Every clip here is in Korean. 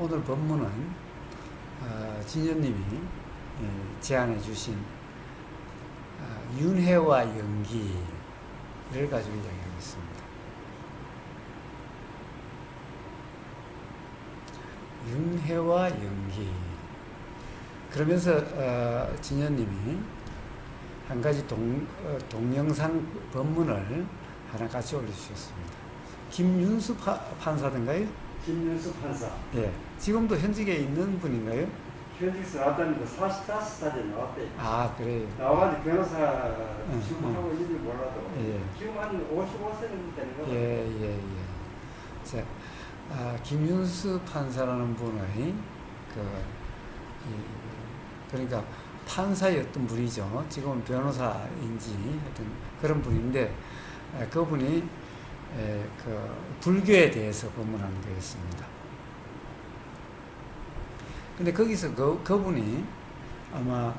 오늘 본문은 진현님이 제안해 주신 윤회와 연기를 가지고 이야기하겠습니다. 윤회와 연기. 그러면서 진현님이 한 가지 동영상 본문을 하나 같이 올려주셨습니다. 김윤수 판사든가요? 김윤수 판사. 예. 지금도 현직에 있는 분인가요? 현직에서 나왔다는데 45살에 나왔대. 아, 그래요. 나와가지고 변호사 지금 하고 있는지 몰라도 예. 지금 한 55세는 되는 거. 예. 자, 김윤수 판사라는 분의 그러니까 판사였던 분이죠. 지금은 변호사인지 하여튼 그런 분인데 그분이 불교에 대해서 법문하는 거였습니다. 근데 거기서 그분이 아마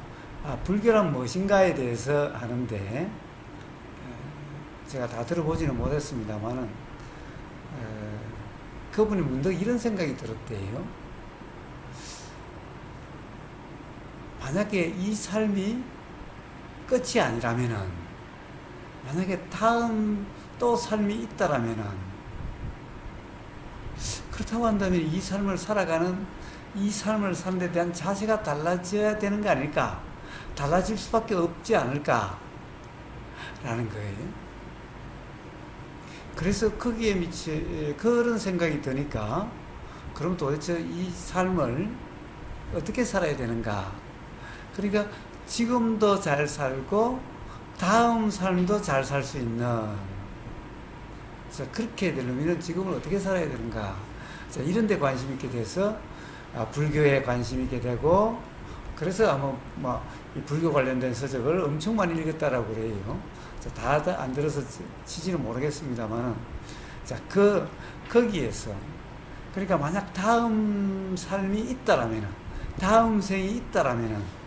불교란 무엇인가에 대해서 하는데 제가 다 들어보지는 못했습니다만은 그분이 문득 이런 생각이 들었대요. 만약에 이 삶이 끝이 아니라면은, 만약에 다음 또 삶이 있다라면은, 그렇다고 한다면 이 삶을 사는 데 대한 자세가 달라져야 되는 거 아닐까? 달라질 수밖에 없지 않을까? 라는 거예요. 그래서 거기에 그런 생각이 드니까, 그럼 도대체 이 삶을 어떻게 살아야 되는가? 그러니까 지금도 잘 살고 다음 삶도 잘 살 수 있는, 그래서 그렇게 되려면 지금을 어떻게 살아야 되는가? 이런 데 관심 있게 돼서 불교에 관심 있게 되고, 그래서 아마 이 불교 관련된 서적을 엄청 많이 읽었다라고 그래요. 다 안 들어서 치지는 모르겠습니다만은, 거기에서, 그러니까 만약 다음 삶이 있다라면은, 다음 생이 있다라면은,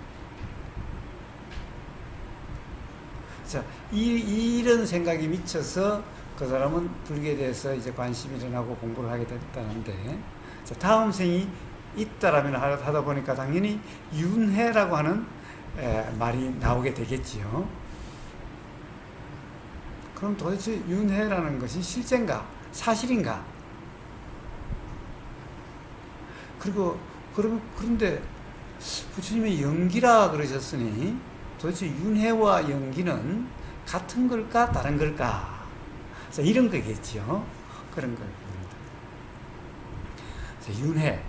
이런 생각이 미쳐서 그 사람은 불교에 대해서 이제 관심이 일어나고 공부를 하게 됐다는데, 다음 생이 있다라면 하다 보니까 당연히 윤회라고 하는 말이 나오게 되겠지요. 그럼 도대체 윤회라는 것이 실제인가? 사실인가? 그런데 부처님이 연기라 그러셨으니 도대체 윤회와 연기는 같은 걸까? 다른 걸까? 이런 거겠죠. 그런 겁니다. 윤회.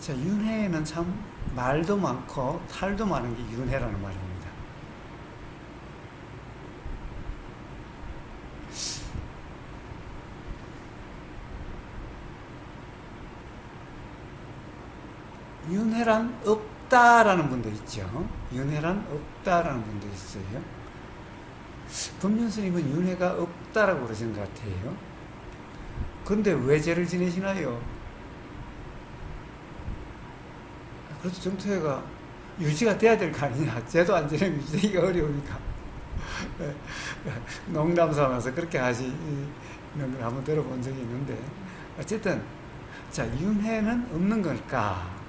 윤회는 참 말도 많고 탈도 많은 게 윤회라는 말입니다. 윤회란 없다라는 분도 있죠. 윤회란 없다라는 분도 있어요. 법륜스님은 윤회가 없다라고 그러신 것 같아요. 그런데 왜 죄를 지내시나요? 그래도 정토회가 유지가 돼야 될 거 아니냐. 죄도 안 지내면 유지되기가 어려우니까. 농담 삼아서 그렇게 하시는 걸 한번 들어본 적이 있는데, 어쨌든 윤회는 없는 걸까?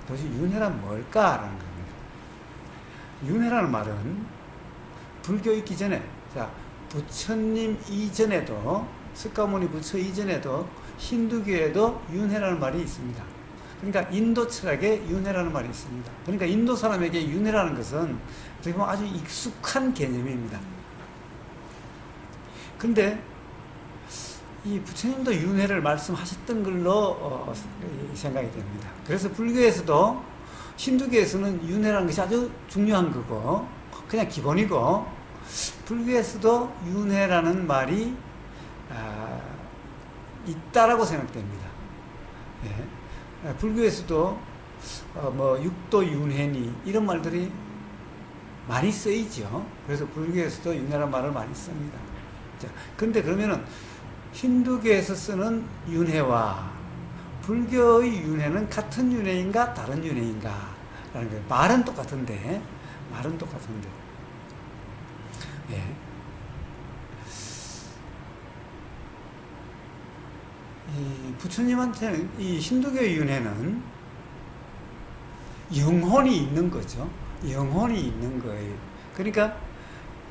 도대체 윤회란 뭘까라는 겁니다. 윤회라는 말은 불교 있기 전에, 부처님 이전에도, 석가모니 부처 이전에도 힌두교에도 윤회라는 말이 있습니다. 그러니까 인도 철학에 윤회라는 말이 있습니다. 그러니까 인도 사람에게 윤회라는 것은 어떻게 보면 아주 익숙한 개념입니다. 그런데 이 부처님도 윤회를 말씀하셨던 걸로 생각이 됩니다. 그래서 불교에서도, 힌두교에서는 윤회라는 것이 아주 중요한 거고 그냥 기본이고, 불교에서도 윤회라는 말이 있다라고 생각됩니다. 예. 불교에서도 육도 윤회니 이런 말들이 많이 쓰이죠. 그래서 불교에서도 윤회라는 말을 많이 씁니다. 근데 그러면은 힌두교에서 쓰는 윤회와 불교의 윤회는 같은 윤회인가 다른 윤회인가 라는 거예요. 말은 똑같은데 예. 이 부처님한테는 이 힌두교의 윤회는 영혼이 있는 거죠. 영혼이 있는 거예요. 그러니까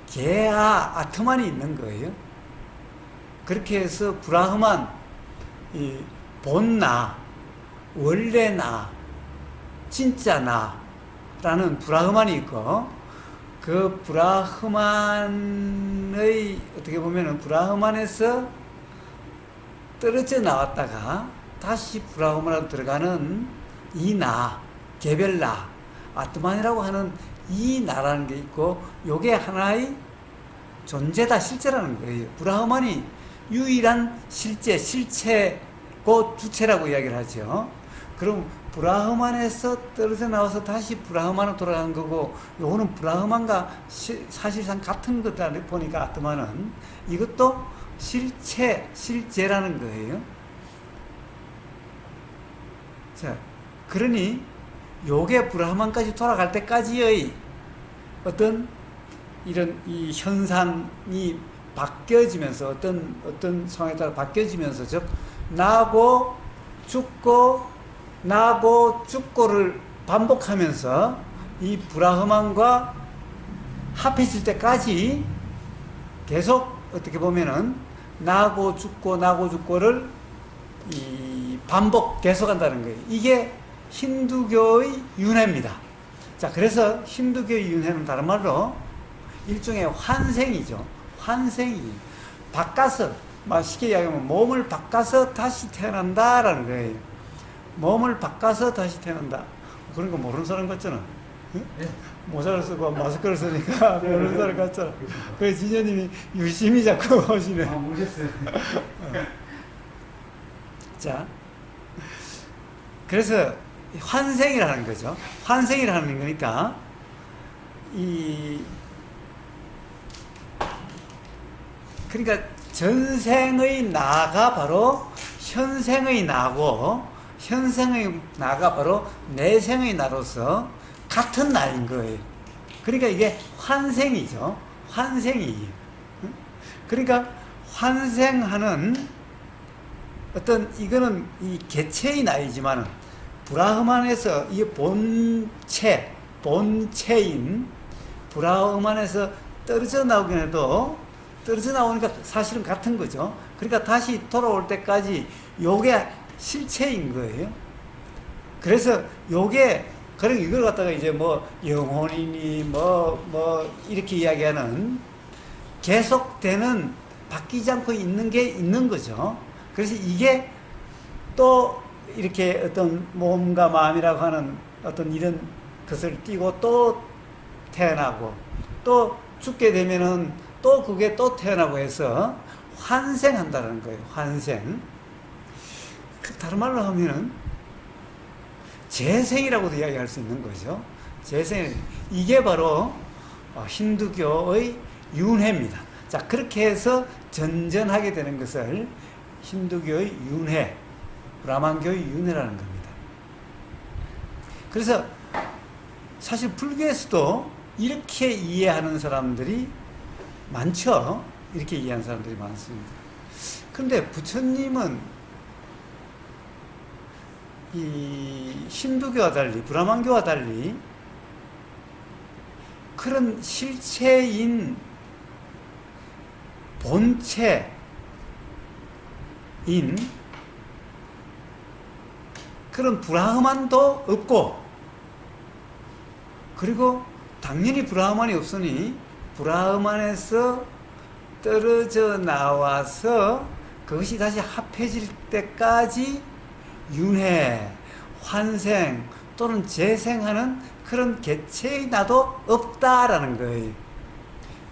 개아 아트만이 있는 거예요. 그렇게 해서 브라흐만, 이 본나, 원래 나, 진짜 나라는 브라흐만이 있고, 그 브라흐만의 어떻게 보면은 브라흐만에서 떨어져 나왔다가 다시 브라흐만으로 들어가는 이 나, 개별 나, 아트만이라고 하는 이 나라는 게 있고, 요게 하나의 존재다, 실제라는 거예요. 브라흐만이 유일한 실제, 실체고 주체라고 이야기를 하죠. 그럼 브라흐만에서 떨어져 나와서 다시 브라흐만으로 돌아간 거고, 요거는 브라흐만과 사실상 같은 거다 보니까 아트만은 이것도 실체, 실제라는 거예요. 자, 그러니 요게 브라흐만까지 돌아갈 때까지의 어떤 이런 이 현상이 바뀌어지면서 어떤 상황에 따라 바뀌어지면서, 즉 나고 죽고 나고 죽고를 반복하면서 이 브라흐만과 합해질 때까지 계속 어떻게 보면은 나고 죽고 나고 죽고를 이 반복 계속한다는 거예요. 이게 힌두교의 윤회입니다. 자, 그래서 힌두교의 윤회는 다른 말로 일종의 환생이죠. 환생이 바꿔서, 쉽게 이야기하면 몸을 바꿔서 다시 태어난다라는 거예요. 몸을 바꿔서 다시 태어난다. 그런 거 모르는 사람 같잖아. 네? 모자를 쓰고 마스크를 쓰니까 모르는 사람 같잖아. 그래서 지녀님이 유심히 자꾸 오시네. 모르겠어요. 자, 그래서 환생이라는 거죠. 환생이라는 거니까 그러니까 전생의 나가 바로 현생의 나고, 현생의 나가 바로 내생의 나로서 같은 나인 거예요. 그러니까 이게 환생이죠. 환생이에요. 그러니까 환생하는 어떤, 이거는 이 개체의 나이지만은 브라흐만에서 이 본체인 브라흐만에서 떨어져 나오긴 해도 떨어져 나오니까 사실은 같은 거죠. 그러니까 다시 돌아올 때까지 요게 실체인 거예요. 그래서 요게, 그리고 이걸 갖다가 이제 뭐 영혼이니 이렇게 이야기하는 계속되는, 바뀌지 않고 있는 게 있는 거죠. 그래서 이게 또 이렇게 어떤 몸과 마음이라고 하는 어떤 이런 것을 띠고 또 태어나고, 또 죽게 되면은 또 그게 또 태어나고 해서 환생한다는 거예요. 환생. 다른 말로 하면은 재생이라고도 이야기할 수 있는 거죠. 재생. 이게 바로 힌두교의 윤회입니다. 자, 그렇게 해서 전전하게 되는 것을 힌두교의 윤회, 브라만교의 윤회라는 겁니다. 그래서 사실 불교에서도 이렇게 이해하는 사람들이 많죠. 이렇게 이해하는 사람들이 많습니다. 그런데 부처님은 이 힌두교와 달리, 브라만교와 달리 그런 실체인 본체인 그런 브라흐만도 없고, 그리고 당연히 브라흐만이 없으니 브라흐만에서 떨어져 나와서 그것이 다시 합해질 때까지 윤회, 환생 또는 재생하는 그런 개체의 나도 없다라는 거예요.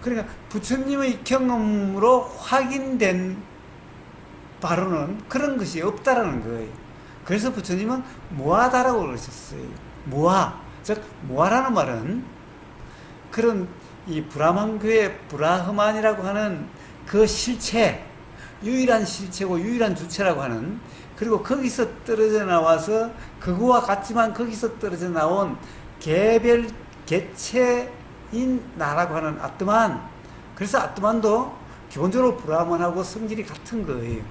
그러니까 부처님의 경험으로 확인된 바로는 그런 것이 없다라는 거예요. 그래서 부처님은 무하다라고 그러셨어요. 무하. 즉, 무하라는 말은 그런 이 브라만교의 브라흐만이라고 하는 그 실체, 유일한 실체고 유일한 주체라고 하는, 그리고 거기서 떨어져 나와서 그거와 같지만 거기서 떨어져 나온 개별 개체인 나라고 하는 아트만. 그래서 아트만도 기본적으로 브라흐만하고 성질이 같은 거예요.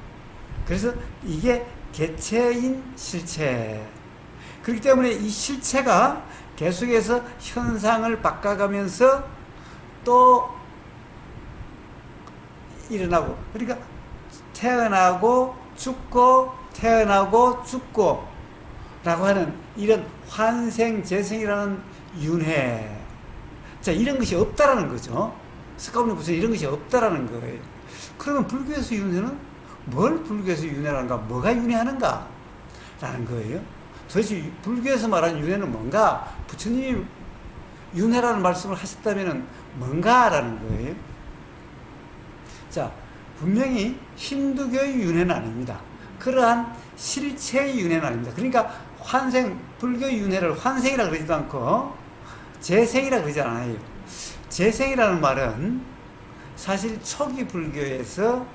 그래서 이게 개체인 실체. 그렇기 때문에 이 실체가 계속해서 현상을 바꿔가면서 또 일어나고, 그러니까 태어나고 죽고 태어나고 죽고 라고 하는 이런 환생 재생이라는 윤회, 자, 이런 것이 없다라는 거죠. 스카우트 무슨 이런 것이 없다라는 거예요. 그러면 불교에서 윤회는 뭘 불교에서 윤회라는가, 뭐가 윤회하는가 라는 거예요. 도대체 불교에서 말하는 윤회는 뭔가, 부처님이 윤회라는 말씀을 하셨다면 뭔가라는 거예요. 자, 분명히 힌두교의 윤회는 아닙니다. 그러한 실체의 윤회는 아닙니다. 그러니까 불교의 윤회를 환생이라 그러지도 않고 재생이라 그러지 않아요. 재생이라는 말은 사실 초기 불교에서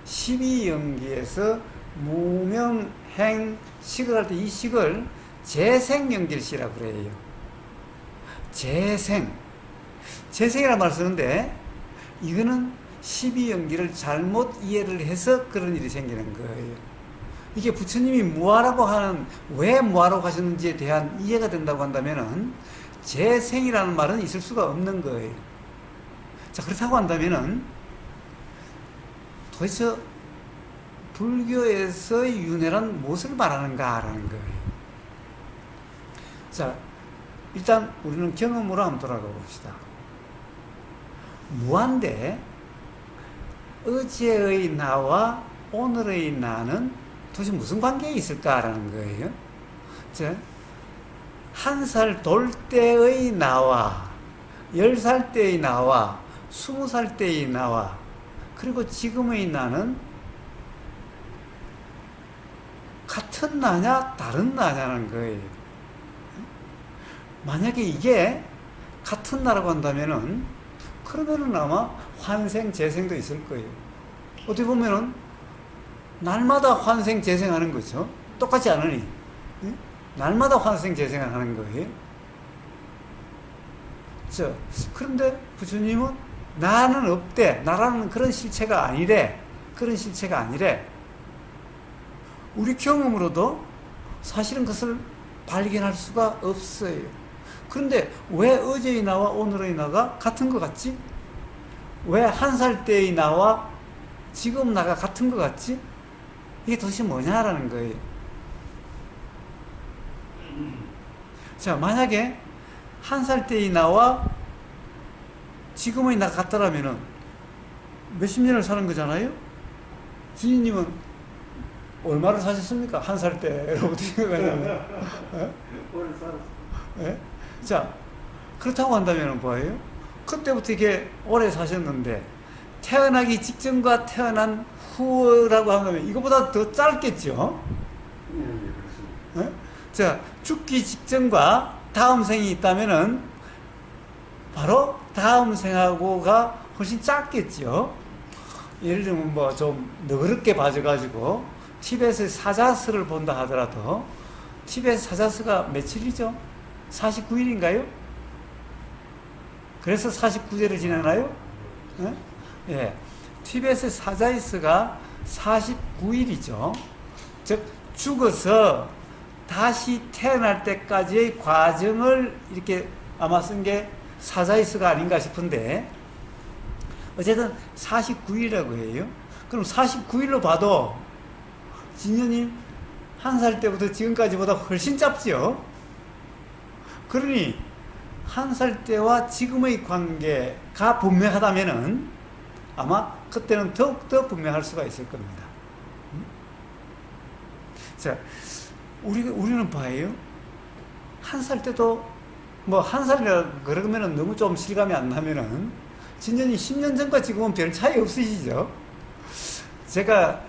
12연기에서 무명행 식을 할 때 이 식을 재생연결시라고 그래요. 재생이라는 말을 쓰는데 이거는 12연기를 잘못 이해를 해서 그런 일이 생기는 거예요. 이게 부처님이 무아라고 하는, 왜 무아라고 하셨는지에 대한 이해가 된다고 한다면은 재생이라는 말은 있을 수가 없는 거예요. 자, 그렇다고 한다면은 도대체 불교에서의 윤회란 무엇을 말하는가라는 거예요. 자, 일단 우리는 경험으로 한번 돌아가 봅시다. 무한데 어제의 나와 오늘의 나는 도대체 무슨 관계에 있을까라는 거예요. 자, 한 살 돌 때의 나와 10살 때의 나와 20살 때의 나와 그리고 지금의 나는 같은 나냐 다른 나냐는 거예요. 만약에 이게 같은 나라고 한다면은 그러면은 아마 환생 재생도 있을 거예요. 어떻게 보면은 날마다 환생 재생하는 거죠. 똑같지 않으니 날마다 환생 재생하는 거예요. 자, 그런데 부처님은 나는 없대, 나라는 그런 실체가 아니래, 그런 실체가 아니래. 우리 경험으로도 사실은 그것을 발견할 수가 없어요. 그런데 왜 어제의 나와 오늘의 나가 같은 것 같지? 왜 한 살 때의 나와 지금 나가 같은 것 같지? 이게 도대체 뭐냐라는 거예요. 자, 만약에 한 살 때의 나와 지금의 나가 같다라면은 몇십 년을 사는 거잖아요? 주인님은 얼마를 사셨습니까? 한 살 때로 어떻게 생각하냐면 오래 살았어. 네? 자, 그렇다고 한다면 뭐예요? 그때부터 이게 오래 사셨는데 태어나기 직전과 태어난 후라고 하면 이거보다 더 짧겠죠? 예, 그렇습니다. 네? 자, 죽기 직전과 다음 생이 있다면은 바로 다음 생하고가 훨씬 작겠죠? 예를 들면 뭐 좀 너그럽게 봐줘가지고 티벳의 사자스를 본다 하더라도 티벳 사자스가 며칠이죠? 49일인가요? 그래서 49제를 지내나요? 네? 예. 티벳의 사자이스가 49일이죠. 즉 죽어서 다시 태어날 때까지의 과정을 이렇게 아마 쓴 게 사자이스가 아닌가 싶은데 어쨌든 49일이라고 해요. 그럼 49일로 봐도 진여님 한 살 때부터 지금까지보다 훨씬 짧죠. 그러니 한 살 때와 지금의 관계가 분명하다면은 아마 그때는 더욱더 분명할 수가 있을 겁니다. 자, 우리는 봐요. 한 살 때도 뭐 한 살이라 그러면은 너무 좀 실감이 안 나면은 진전이 10년 전과 지금은 별 차이 없으시죠? 제가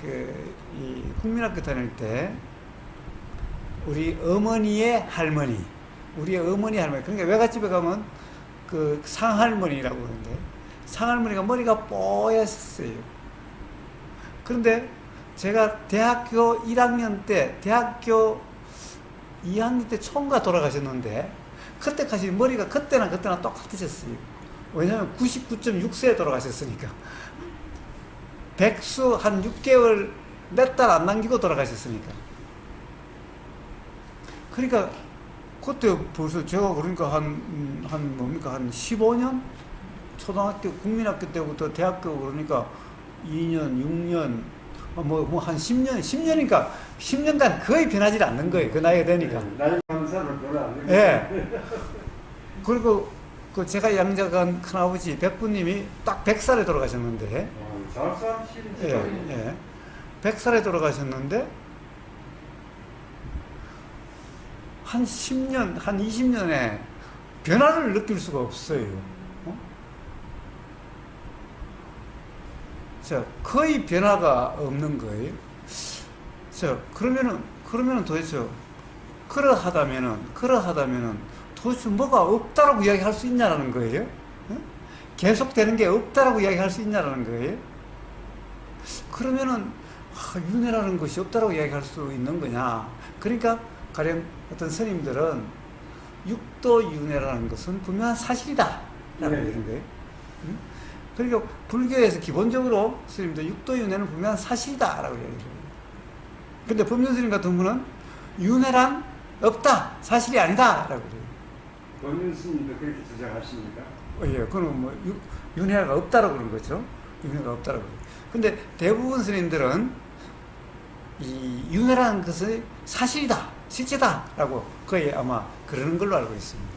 이 국민학교 다닐 때 우리 어머니의 할머니, 우리 어머니 할머니, 그러니까 외갓집에 가면 그 상할머니라고 그러는데 상할머니가 머리가 뽀얗었어요. 그런데 제가 대학교 1학년 때, 대학교 2학년 때 총각 돌아가셨는데 그때까지 머리가 그때나 똑같으셨어요. 왜냐하면 99.6세에 돌아가셨으니까. 백수 한 6개월, 몇 달 안 남기고 돌아가셨으니까. 그러니까, 그때 벌써 제가 그러니까 한 15년? 초등학교, 국민학교 때부터 대학교 그러니까 2년, 6년, 한 10년, 10년이니까 10년간 거의 변하지 않는 거예요. 그 나이가 되니까. 나이 감사를 별로 안 되고. 예. 그리고 그 제가 양자간 큰아버지 백부님이 딱 100살에 돌아가셨는데, 잘 사시는 예. 100살에 돌아가셨는데, 한 10년, 한 20년에 변화를 느낄 수가 없어요. 거의 변화가 없는 거예요. 그러면은 도대체, 그러하다면은 도대체 뭐가 없다라고 이야기할 수 있냐라는 거예요. 계속되는 게 없다라고 이야기할 수 있냐라는 거예요. 그러면은, 윤회라는 것이 없다라고 이야기할 수 있는 거냐. 그러니까, 가령 어떤 스님들은 육도윤회라는 것은 분명한 사실이다. 라고 얘기하는 거예요. 그러니까 불교에서 기본적으로 스님들 육도윤회는 분명한 사실이다. 라고 얘기해요. 근데 법륜스님 같은 분은 윤회란 없다. 사실이 아니다. 라고 그래요. 법륜스님도 그렇게 주장하십니까? 예, 그건 윤회가 없다라고 그런 거죠. 윤회가 없다라고. 근데 대부분 스님들은 이 윤회라는 것은 사실이다. 실제다. 라고 거의 아마 그러는 걸로 알고 있습니다.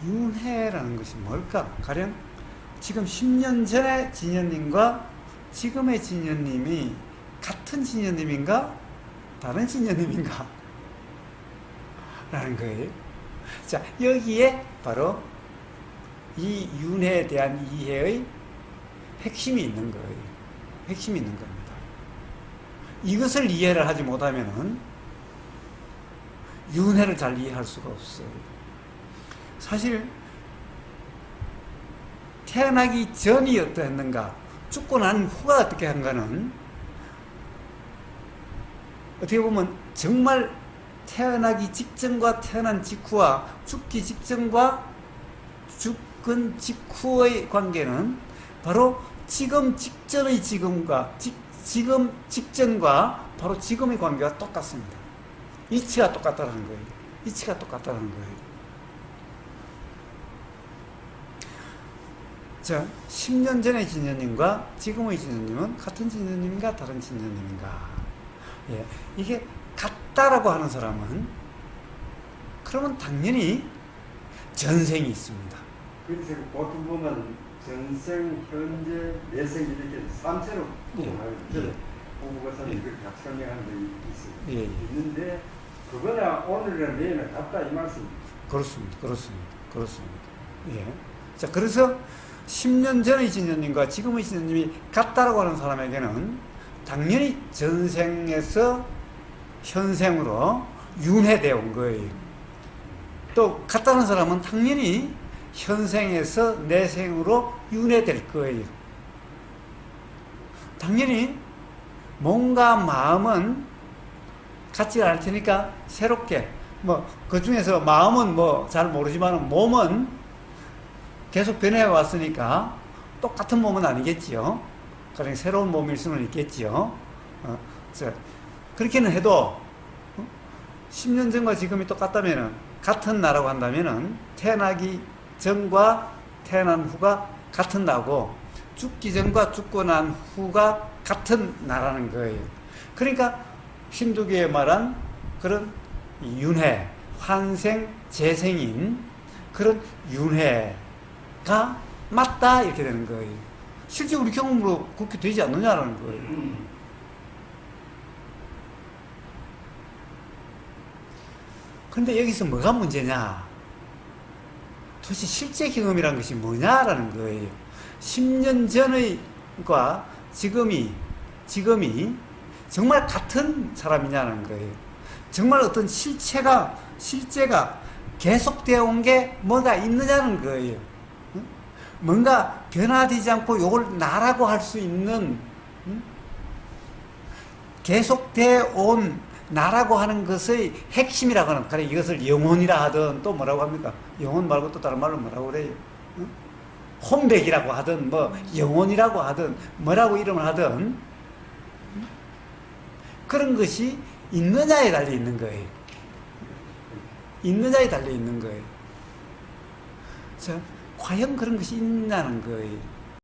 윤회라는 것이 뭘까? 가령 지금 10년 전에 진현님과 지금의 진현님이 같은 진현님인가? 다른 진현님인가? 라는 거예요. 여기에 바로 이 윤회에 대한 이해의 핵심이 있는 거예요. 핵심이 있는 겁니다. 이것을 이해를 하지 못하면은 윤회를 잘 이해할 수가 없어요. 사실 태어나기 전이 어떠했는가, 죽고 난 후가 어떻게 한가는 어떻게 보면 정말 태어나기 직전과 태어난 직후와 죽기 직전과 죽은 직후의 관계는 바로 지금 직전의 지금과 지금 직전과 바로 지금의 관계가 똑같습니다. 이치가 똑같다는 거예요. 이치가 똑같다는 거예요. 10년 전의 진현님과 지금의 진현님은 같은 진현님인가 다른 진현님인가. 예, 이게 같다라고 하는 사람은 그러면 당연히 전생이 있습니다. 그래서 보통 보면 전생, 현재, 내생 이렇게 3세로 구분하는데 공부가서는 이걸 다 설명하는 게 있어요. 있는데 그거나 오늘이나 내일은 같다 이 말씀입니다. 그렇습니다. 예. 그래서 10년 전의 진현님과 지금의 진현님이 같다라고 하는 사람에게는 당연히 전생에서 현생으로 윤회되어 온 거예요. 또 같다는 사람은 당연히 현생에서 내생으로 윤회될 거예요. 당연히 몸과 마음은 같지 않을 테니까 새롭게 그 중에서 마음은 잘 모르지만 몸은 계속 변해 왔으니까 똑같은 몸은 아니겠지요. 그러니까 새로운 몸일 수는 있겠지요. 그렇게는 해도 10년 전과 지금이 똑같다면은 같은 나라고 한다면은 태어나기 전과 태어난 후가 같은 나고 죽기 전과 죽고 난 후가 같은 나라는 거예요. 그러니까 힌두교에 말한 그런 윤회, 환생, 재생인 그런 윤회가 맞다 이렇게 되는 거예요. 실제 우리 경험으로 그렇게 되지 않느냐라는 거예요. 그런데 여기서 뭐가 문제냐? 도대체 실제 경험이라는 것이 뭐냐라는 거예요. 10년 전의과 지금이 정말 같은 사람이냐는 거예요. 정말 어떤 실제가 계속되어 온 게 뭐가 있느냐는 거예요. 뭔가 변화되지 않고 이걸 나라고 할 수 있는 계속되어 온 나라고 하는 것의 핵심이라고 하는, 그래 이것을 영혼이라 하든 또 뭐라고 합니까? 영혼 말고 또 다른 말로 뭐라고 그래요? 혼백이라고 하든 뭐 영혼이라고 하든 뭐라고 이름을 하든 그런 것이 있느냐에 달려 있는 거예요. 있느냐에 달려 있는 거예요. 자, 과연 그런 것이 있냐는 거예요.